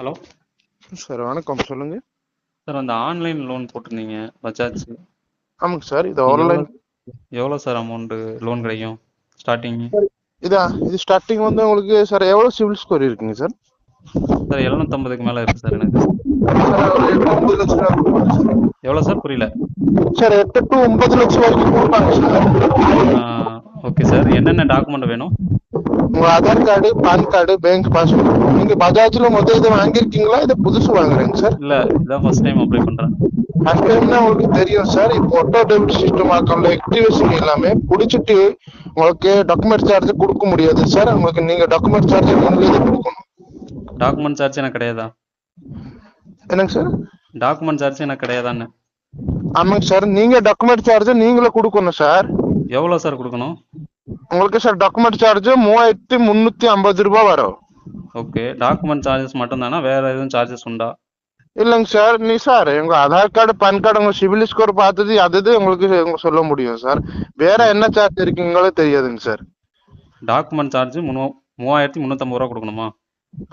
Hello sir வணக்கம். சொல்லுங்க. Sir, அந்த ஆன்லைன் லோன் போட்டிருந்தீங்க பஜாஜ். ஆமாங்க சார். இது எவ்வளோ ஆன்லைன். எவ்வளோ சார் அமௌண்ட்டு லோன் கிடைக்கும் ஸ்டார்டிங்? இது ஸ்டார்டிங் வந்து உங்களுக்கு சார் எவ்வளோ சிவில் ஸ்கோர் இருக்குங்க சார்? சார் 750க்கு மேலே இருக்குது சார் எனக்கு. சார் ஒரு 8-9 லட்சம் ரூபா கொடுப்பாங்க சார். எவ்வளோ சார், புரியல? சார் 8 to 9 லட்சம் வரைக்கும் கொடுப்பாங்க சார். ஓகே சார், என்னென்ன டாக்குமெண்ட் வேணும்? உங்க Aadhaar card, PAN card, bank passbook. நீங்க பஜாஜ்ல மொத்தம் இது வாங்கியிருக்கீங்களா? இது புதுசு வாங்குறீங்க சார்? இல்லை, இதான் ஃபர்ஸ்ட் டைம் அப்ளை பண்ணுறேன். ஃபர்ஸ்ட் டைம்னா உங்களுக்கு தெரியும் சார். இப்போ ஆட்டோ டெபிட் சிஸ்டம் அக்கௌண்ட்ல ஆக்டிவேஷன் எல்லாமே பிடிச்சிட்டு உங்களுக்கு டாக்குமெண்ட் சார்ஜ் கொடுக்க முடியாது சார். உங்களுக்கு நீங்க டாக்குமெண்ட் சார்ஜ் நீங்களே தான் கொடுக்கணும். டாக்குமெண்ட் சார்ஜ் எனக்கு கிடையாதா? என்னங்க சார்? டாக்குமெண்ட் சார்ஜ் எனக்கு கிடையாதான்னு? ஆமாங்க சார். நீங்க டாக்குமெண்ட் சார்ஜ் நீங்களே கொடுக்கணும் சார். எவ்வளோ சார் கொடுக்கணும்? உங்களுக்கு சார் டாக்குமெண்ட் சார்ஜ் 3350 ரூபாய் வரும். ஓகே, டாக்குமெண்ட் சார்ஜஸ் மட்டும் தானா, வேற எதுவும் சார்ஜஸ் உண்டா? இல்லைங்க சார். நீ சார் உங்க ஆதார் கார்டு, பான் கார்டு, உங்க சிவில் ஸ்கோர் பார்த்தது அது உங்களுக்கு சொல்ல முடியும் சார். வேற என்ன சார்ஜ் இருக்குங்களோ தெரியாதுங்க சார். டாக்குமெண்ட் சார்ஜ் 3350 ரூபா கொடுக்கணுமா?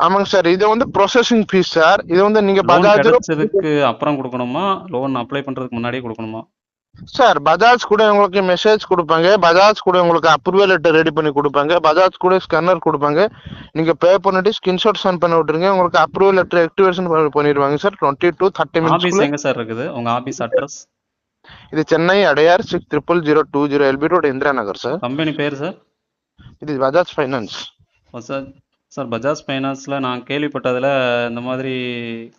ஆமாங்க சார். இது வந்து ப்ரொசஸிங் ஃபீஸ் சார். இது வந்து நீங்க லோன் பஜாஜ் கிடைச்சதுக்கு அப்புறம் கொடுக்கணுமா, லோன் அப்ளை பண்றதுக்கு முன்னாடியே கொடுக்கணுமா? சார் பஜாஜ் கூட உங்களுக்கு மெசேஜ் கொடுப்பாங்க. பஜாஜ் கூட உங்களுக்கு அப்ரூவல் லெட்டர் ரெடி பண்ணி கொடுப்பாங்க. பஜாஜ் கூட ஸ்கேனர் கொடுப்பாங்க. நீங்க பே பண்ணிட்டு ஸ்கிரீன்ஷாட் சென்ட் பண்ணி விட்டுருங்க. உங்களுக்கு அப்ரூவல் லெட்டர் ஆக்டிவேஷன் பண்ணிடுவாங்க சார். 20 to 30 office minutes. எங்க சார் இருக்குது, உங்க ஆபீஸ் அட்ரஸ்? இது Chennai Adyar 600020 LP road, Indira Nagar sir. Company பேர் சார்? இது பஜாஜ் ஃபைனான்ஸ். சார் சார் பஜாஜ் ஃபைனான்ஸில் நான் கேள்விப்பட்டதில் இந்த மாதிரி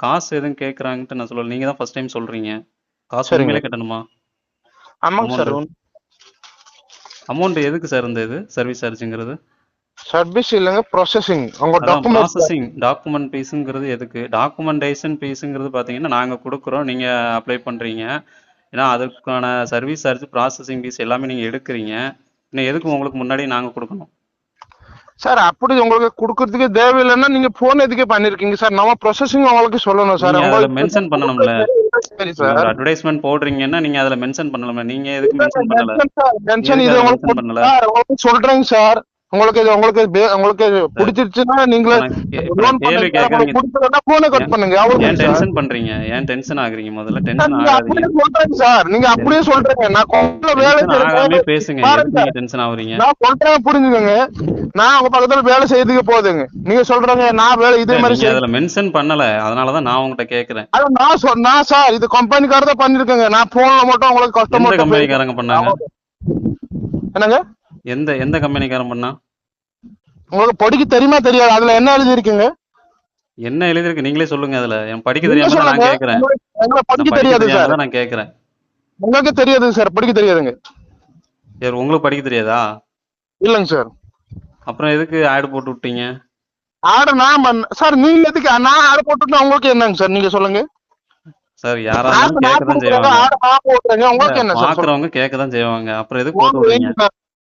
காசு எதுவும் கேட்குறாங்கன்ட்டு நான் சொல்லல. நீங்கள் தான் ஃபர்ஸ்ட் டைம் சொல்கிறீங்க. காசு சரிங்க. உண்மையிலே கட்டணுமா? ஆமாங்க சார். அமௌண்ட் எதுக்கு சார் இந்த இது சர்வீஸ் சார்ஜுங்கிறது? சர்வீஸ் இல்லைங்க, ப்ராசஸிங். உங்க அதான் டாக்குமெண்ட் ப்ராசஸிங். டாக்குமெண்ட் ஃபீஸுங்கிறது எதுக்கு? டாக்குமெண்டேஷன் ஃபீஸுங்கிறது பார்த்தீங்கன்னா நாங்கள் கொடுக்குறோம், நீங்கள் அப்ளை பண்ணுறீங்க. ஏன்னா அதுக்கான சர்வீஸ் சார்ஜ், ப்ராசஸிங் ஃபீஸ் எல்லாமே நீங்கள் எடுக்கிறீங்க. இன்னும் எதுக்கு உங்களுக்கு முன்னாடி நாங்கள் கொடுக்கணும்? சார் அப்படி உங்களுக்கு கொடுக்கறதுக்கு தேவையில்லைன்னா நீங்க போன் எதுக்கே பண்ணிருக்கீங்க சார். நம்ம ப்ராசஸிங் உங்களுக்கு சொல்லணும் சார். நீங்க அதுல மென்ஷன் பண்ணணும்ல. சரி சார். அட்வர்டைஸ்மெண்ட் போடுறீங்கன்னா நீங்க அதுல மென்ஷன் பண்ணலாமே. நீங்க எதுக்கு மென்ஷன் பண்ணல? மென்ஷன் இது எதுக்கு உங்களுக்கு மென்ஷன் பண்ணல? சார், உங்களுக்கு சொல்றேங்க சார். உங்களுக்கு பிடிச்சிருச்சுன்னா நீங்களே இப்ப லோன் கேள்வி பண்ணுங்க. கேட்கறீங்க. பிடிச்சதுன்னா போனை கட் பண்ணுங்க. ஏன் அவ்வளவுதான் சார். டென்ஷன் பண்றீங்க? ஏன் டென்ஷன் ஆகுறீங்க? முதல்ல டென்ஷன் நீங்க ஆகாதீங்க. அப்படியே சொல்றேங்க சார். நீங்க அப்படியே சொல்றீங்க. நான் கொள்ள வேலை டென்ஷன் ஆகாமே செய்யறேன். பேசுங்க. பாருங்க எதுக்கு சார். நீங்க டென்ஷன் ஆகுறீங்க? நான் சொல்றேன் புரிஞ்சுக்கோங்க. நான் உங்க பக்கத்துல வேலை செய்யறதுக்கு போகுதுங்க. நீங்க சொல்றாங்க நான் வேலை இதே மாதிரி நீங்க அதுல மென்ஷன் பண்ணல, அதனாலதான் நான் உங்ககிட்ட கேக்குறேன். அது நான் சார் இது கம்பெனிக்காரர் தான் பண்ணிருக்கேங்க. நான் போன்ல மட்டும் உங்களுக்கு எந்த கஸ்டமர் கம்பெனிக்காரங்க பண்ணாங்க? என்னங்க எந்த கம்பெனிக்காரன் பண்ணா? உங்களுக்கு படிக்க தெரியுமா தெரியாது? அதுல என்ன எழுதி இருக்குங்க? என்ன எழுதிருக்கு நீங்களே சொல்லுங்க. அதுல என் படிக்க நீங்க தெரியாம தான் நான் சொல்லுங்க. கேக்குறேன். உங்களுக்கு படிக்க நான் படிக்க தெரியாது தெரியாம சார். தான் நான் கேக்குறேன். உங்களுக்கு தெரியாது சார். படிக்க தெரியாதுங்க. சரி, உங்களுக்கு படிக்க தெரியாதா? இல்லைங்க சார். அப்புறம் எதுக்கு ஆட் போட்டு விட்டீங்க? ஆர்டர் சார் நீங்க எதுக்கு நான் ஆர்டர் போட்டுட்டா உங்களுக்கு என்னங்க சார்? நீங்க சொல்லுங்க. சார், யாரா இருந்தாலும் கேட்க தான் செய்வாங்க. ஆர்டர் நான் போட்டுறேங்க. உங்களுக்கு என்ன சார்? பாக்குறவங்க கேட்க தான் செய்வாங்க. அப்புறம் எதுக்கு போட்டு விடுறீங்க?